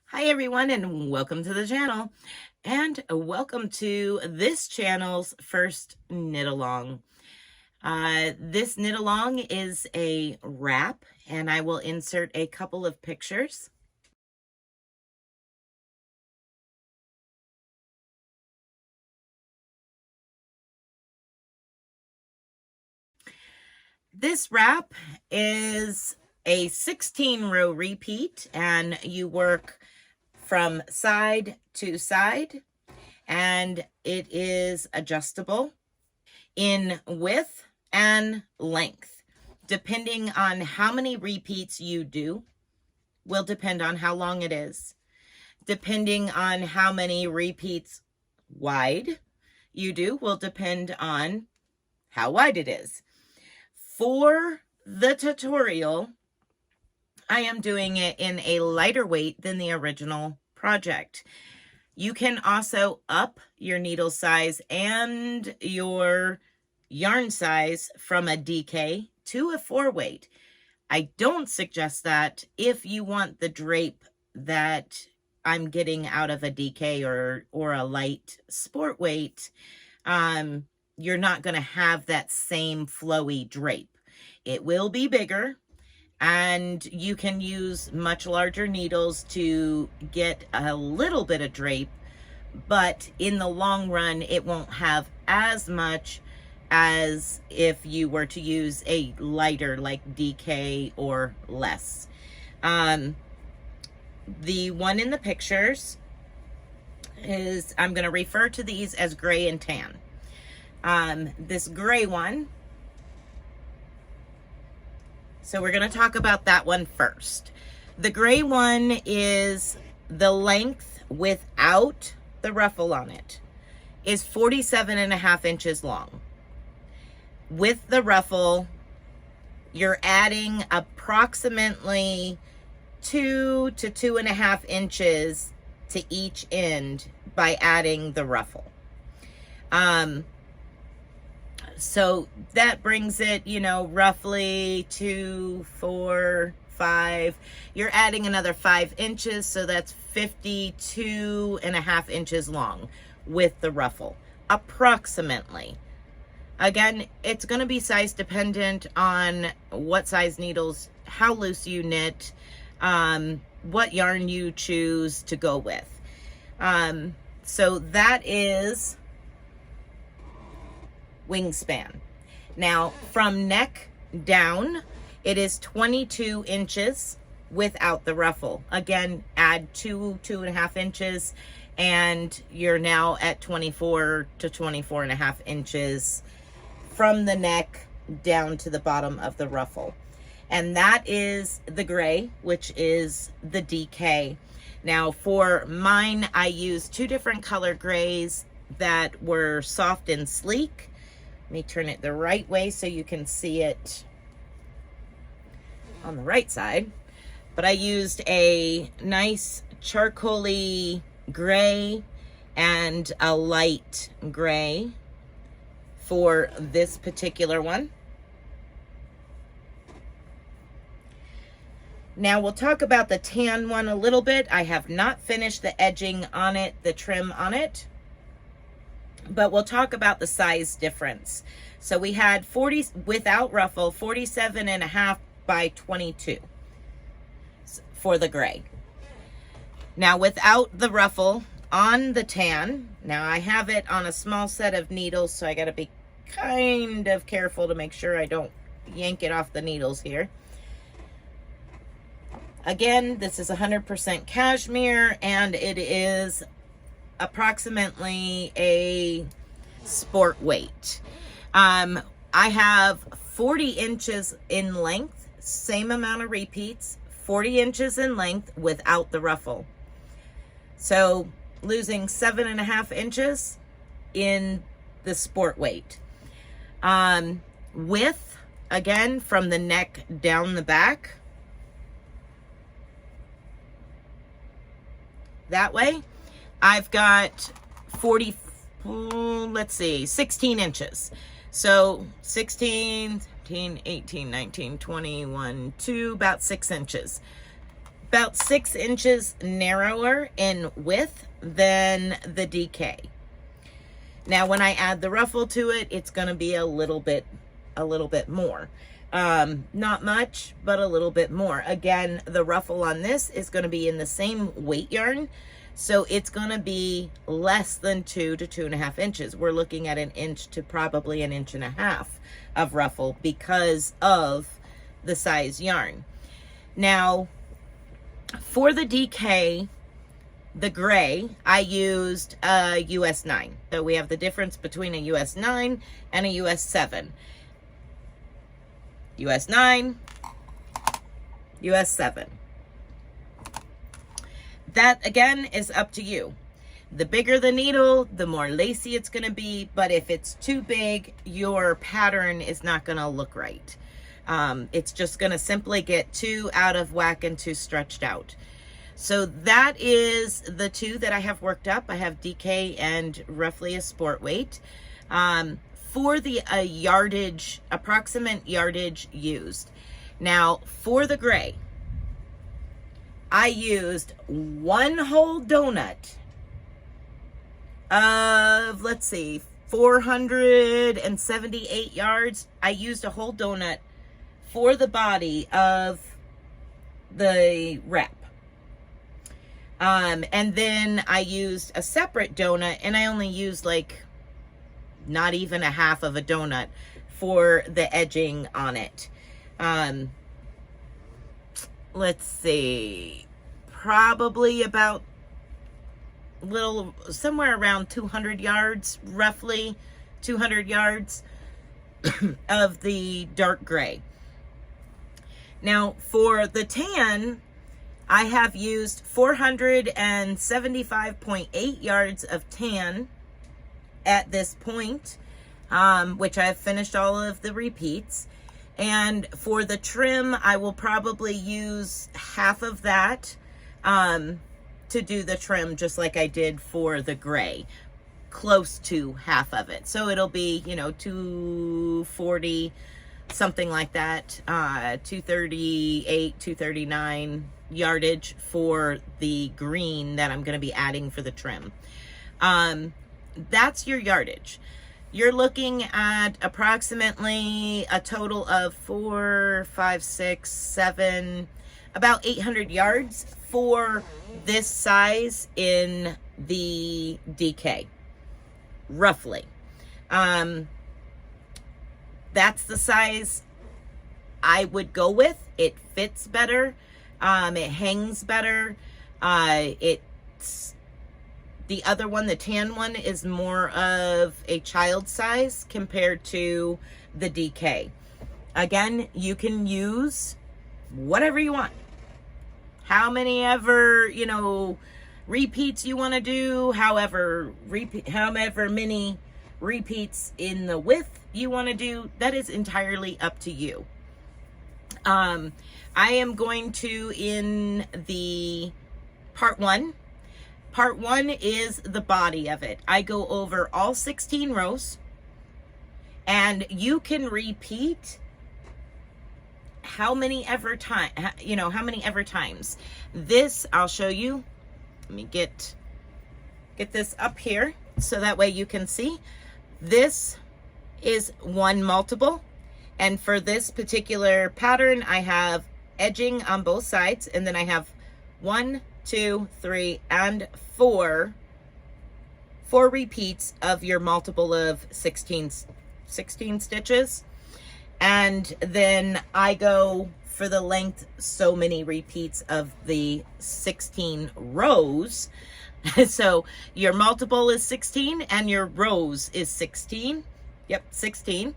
Hi everyone, and welcome to the channel, and welcome to this channel's first knit along. This knit along is a wrap, and I will insert a couple of pictures. This wrap is a 16 row repeat, and you work from side to side, and it is adjustable in width and length. Depending on how many repeats you do will depend on how long it is. Depending on how many repeats wide you do will depend on how wide it is. For the tutorial, I am doing it in a lighter weight than the original project. You can also up your needle size and your yarn size from a DK to a 4 weight. I don't suggest that if you want the drape that I'm getting out of a DK or a light sport weight. You're not going to have that same flowy drape. It will be bigger, and you can use much larger needles to get a little bit of drape, but in the long run, it won't have as much as if you were to use a lighter like DK or less. The one in the pictures is, I'm going to refer to these as gray and tan. This gray one, so we're going to talk about that one first. The gray one is the length without the ruffle on it is 47.5 inches long. With the ruffle, you're adding approximately 2 to 2.5 inches to each end by adding the ruffle. So that brings it, roughly 2, 4, 5. You're adding another 5 inches, so that's 52.5 inches long with the ruffle, approximately. Again, it's going to be size dependent on what size needles, how loose you knit, what yarn you choose to go with. So that is wingspan. Now, from neck down, it is 22 inches without the ruffle. Again, add 2.5 inches, and you're now at 24 to 24.5 inches from the neck down to the bottom of the ruffle. And that is the gray, which is the DK. Now, for mine, I used 2 different color grays that were soft and sleek. Let me turn it the right way so you can see it on the right side. But I used a nice charcoaly gray and a light gray for this particular one. Now we'll talk about the tan one a little bit. I have not finished the edging on it, the trim on it, but we'll talk about the size difference. So we had 40 without ruffle, 47.5 by 22 for the gray. Now without the ruffle on the tan, now I have it on a small set of needles, so I got to be kind of careful to make sure I don't yank it off the needles here. Again, this is 100% cashmere, and it is approximately a sport weight. I have 40 inches in length, same amount of repeats, 40 inches in length without the ruffle. So losing 7.5 inches in the sport weight. Width, again, from the neck down the back, that way, I've got 16 inches. So 16, 17, 18, 19, 21, 2, about 6 inches. about 6 inches narrower in width than the DK. Now, when I add the ruffle to it, it's going to be a little bit more. Not much, but a little bit more. Again, the ruffle on this is going to be in the same weight yarn, so it's going to be less than 2 to 2.5 inches. We're looking at 1 inch to probably 1.5 inches of ruffle because of the size yarn. Now, for the DK, the gray, I used a US 9. So we have the difference between a US 9 and a US 7. US 9, US 7. That, again, is up to you. The bigger the needle, the more lacy it's going to be, but if it's too big, your pattern is not going to look right. It's just going to simply get too out of whack and too stretched out. So that is the 2 that I have worked up. I have DK and roughly a sport weight. For the yardage, approximate yardage used. Now, for the gray, I used 1 whole donut of, let's see, 478 yards. I used a whole donut for the body of the wrap. And then I used a separate donut, and I only used like not even a half of a donut for the edging on it. Let's see, probably about somewhere around 200 yards, roughly 200 yards of the dark gray. Now for the tan, I have used 475.8 yards of tan at this point, which I've finished all of the repeats. And for the trim, I will probably use half of that to do the trim, just like I did for the gray, close to half of it. So it'll be, you know, 240, something like that, 238, 239 yardage for the green that I'm going to be adding for the trim. That's your yardage. You're looking at approximately a total of 4, 5, 6, 7, about 800 yards for this size in the DK, roughly. That's the size I would go with. It fits better. It hangs better. It's the other one, the tan one, is more of a child size compared to the DK. Again, you can use whatever you want. How many ever, you know, repeats you want to do, however many repeats in the width you want to do, that is entirely up to you. I am going to, in the part 1 is the body of it. I go over all 16 rows, and you can repeat how many ever times. This, I'll show you. Let me get this up here so that way you can see. This is one multiple, and for this particular pattern, I have edging on both sides, and then I have 1, 2, 3, and 4 repeats of your multiple of 16 stitches. And then I go for the length, so many repeats of the 16 rows. So your multiple is 16 and your rows is 16. Yep, 16.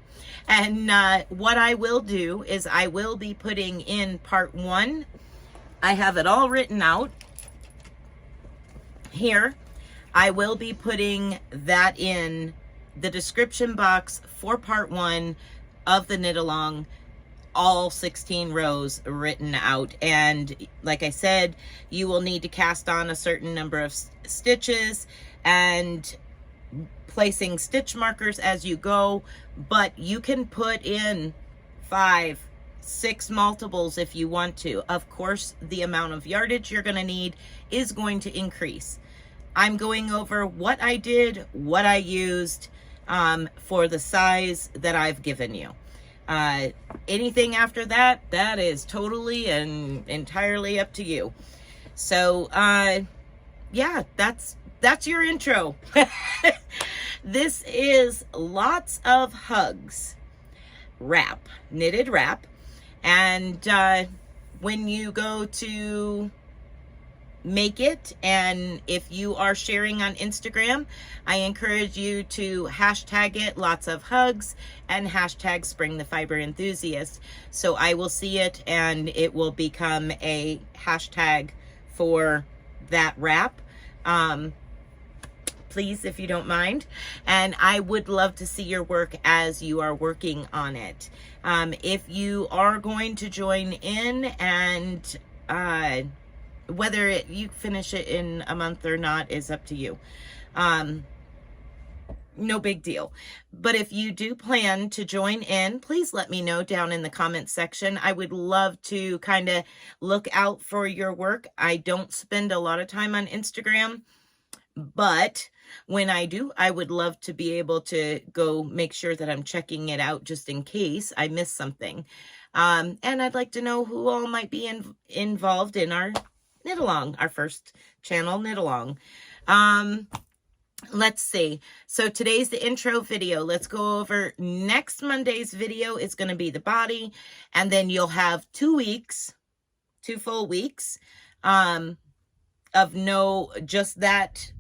And what I will do is I will be putting in part 1. I have it all written out here. I will be putting that in the description box for part 1 of the knit along, all 16 rows written out. And like I said, you will need to cast on a certain number of stitches and placing stitch markers as you go, but you can put in 5, 6 multiples if you want to. Of course, the amount of yardage you're going to need is going to increase. I'm going over what I did, what I used for the size that I've given you. Anything after that, that is totally and entirely up to you. So, yeah, that's your intro. This is lots of hugs wrap, knitted wrap. And when you go to make it, and if you are sharing on Instagram, I encourage you to hashtag it lots of hugs and hashtag Spring the Fiber Enthusiast. So I will see it and it will become a hashtag for that wrap. Please, if you don't mind. And I would love to see your work as you are working on it. If you are going to join in, and whether you finish it in a month or not is up to you. No big deal. But if you do plan to join in, please let me know down in the comments section. I would love to kind of look out for your work. I don't spend a lot of time on Instagram, but when I do, I would love to be able to go make sure that I'm checking it out just in case I miss something. And I'd like to know who all might be involved in our knit along, our first channel knit along. Let's see. So today's the intro video. Let's go over next Monday's video. It's going to be the body, and then you'll have 2 full weeks of just that.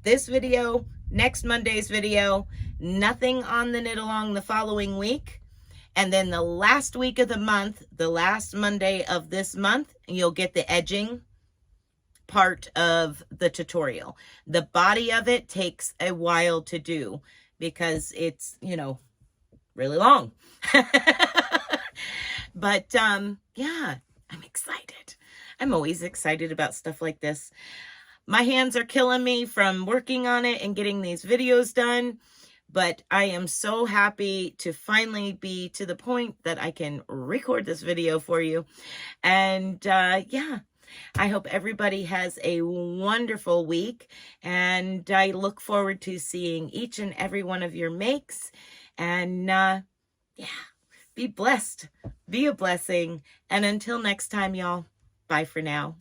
This video, next Monday's video, nothing on the knit along the following week. And then the last week of the month, the last Monday of this month, you'll get the edging part of the tutorial. The body of it takes a while to do because it's, really long. But yeah, I'm excited. I'm always excited about stuff like this. My hands are killing me from working on it and getting these videos done, but I am so happy to finally be to the point that I can record this video for you. And yeah, I hope everybody has a wonderful week, and I look forward to seeing each and every one of your makes. And yeah, be blessed, be a blessing, and until next time, y'all, bye for now.